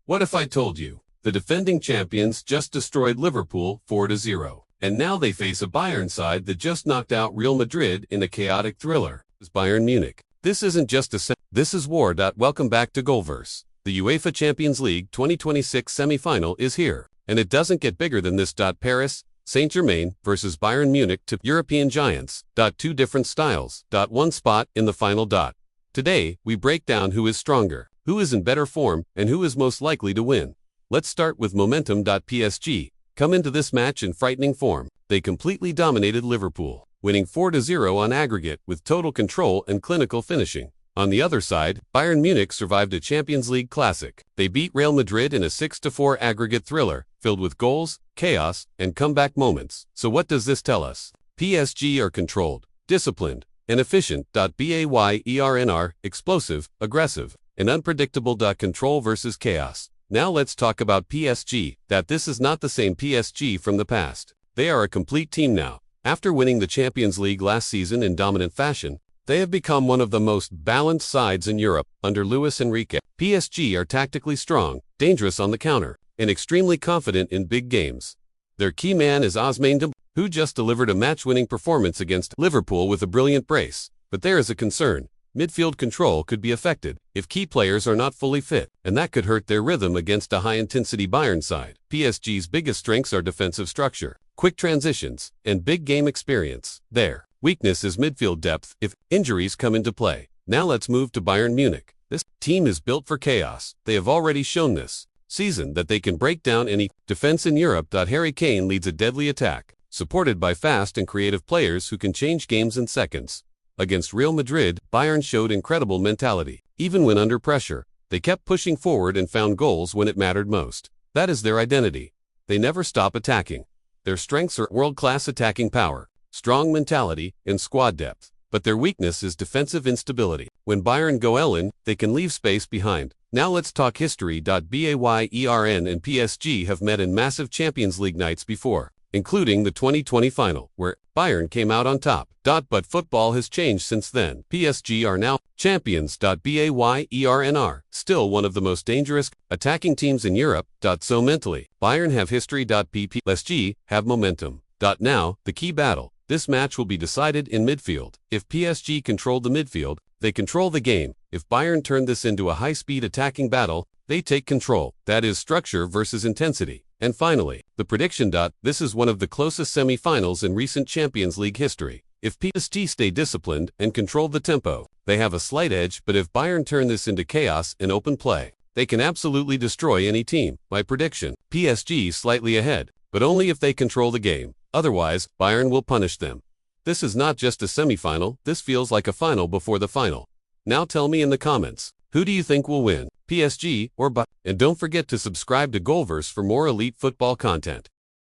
What if I told you? The defending champions just destroyed Liverpool 4-0. And now they face a Bayern side that just knocked out Real Madrid in a chaotic thriller. It's Bayern Munich. This isn't just this is war. Welcome back to Goalverse. The UEFA Champions League 2026 semi-final is here. And it doesn't get bigger than this. Paris Saint-Germain versus Bayern Munich to European giants. Two different styles. One spot in the final. Today, we break down who is stronger, who is in better form, and who is most likely to win. Let's start with momentum. PSG come into this match in frightening form. They completely dominated Liverpool, winning 4-0 on aggregate with total control and clinical finishing. On the other side, Bayern Munich survived a Champions League classic. They beat Real Madrid in a 6-4 aggregate thriller, filled with goals, chaos, and comeback moments. So what does this tell us? PSG are controlled, disciplined, and efficient. Bayern are explosive, aggressive, and unpredictable. Control versus chaos. Now let's talk about PSG. This is not the same PSG from the past. They are a complete team now. After winning the Champions League last season in dominant fashion, they have become one of the most balanced sides in Europe under Luis Enrique. PSG are tactically strong, dangerous on the counter, and extremely confident in big games. Their key man is Ousmane Dembélé, who just delivered a match-winning performance against Liverpool with a brilliant brace. But there is a concern. Midfield control could be affected if key players are not fully fit, and that could hurt their rhythm against a high-intensity Bayern side. PSG's biggest strengths are defensive structure, quick transitions, and big game experience. Their weakness is midfield depth if injuries come into play. Now let's move to Bayern Munich. This team is built for chaos. They have already shown this season that they can break down any defense in Europe. Harry Kane leads a deadly attack, supported by fast and creative players who can change games in seconds. Against Real Madrid, Bayern showed incredible mentality. Even when under pressure, they kept pushing forward and found goals when it mattered most. That is their identity. They never stop attacking. Their strengths are world-class attacking power, strong mentality, and squad depth. But their weakness is defensive instability. When Bayern go all in, they can leave space behind. Now let's talk history. Bayern and PSG have met in massive Champions League nights before, including the 2020 final, where Bayern came out on top. But football has changed since then. PSG are now champions. Bayern are still one of the most dangerous attacking teams in Europe. So mentally, Bayern have history. PSG have momentum. Now, the key battle. This match will be decided in midfield. If PSG controlled the midfield, they control the game. If Bayern turned this into a high-speed attacking battle, they take control. That is structure versus intensity. And finally, the prediction. This is one of the closest semi-finals in recent Champions League history. If PSG stay disciplined and control the tempo, they have a slight edge. But if Bayern turn this into chaos and open play, they can absolutely destroy any team. My prediction, PSG slightly ahead, but only if they control the game. Otherwise, Bayern will punish them. This is not just a semi-final, this feels like a final before the final. Now tell me in the comments, who do you think will win, PSG or Bayern? And don't forget to subscribe to Goalverse for more elite football content.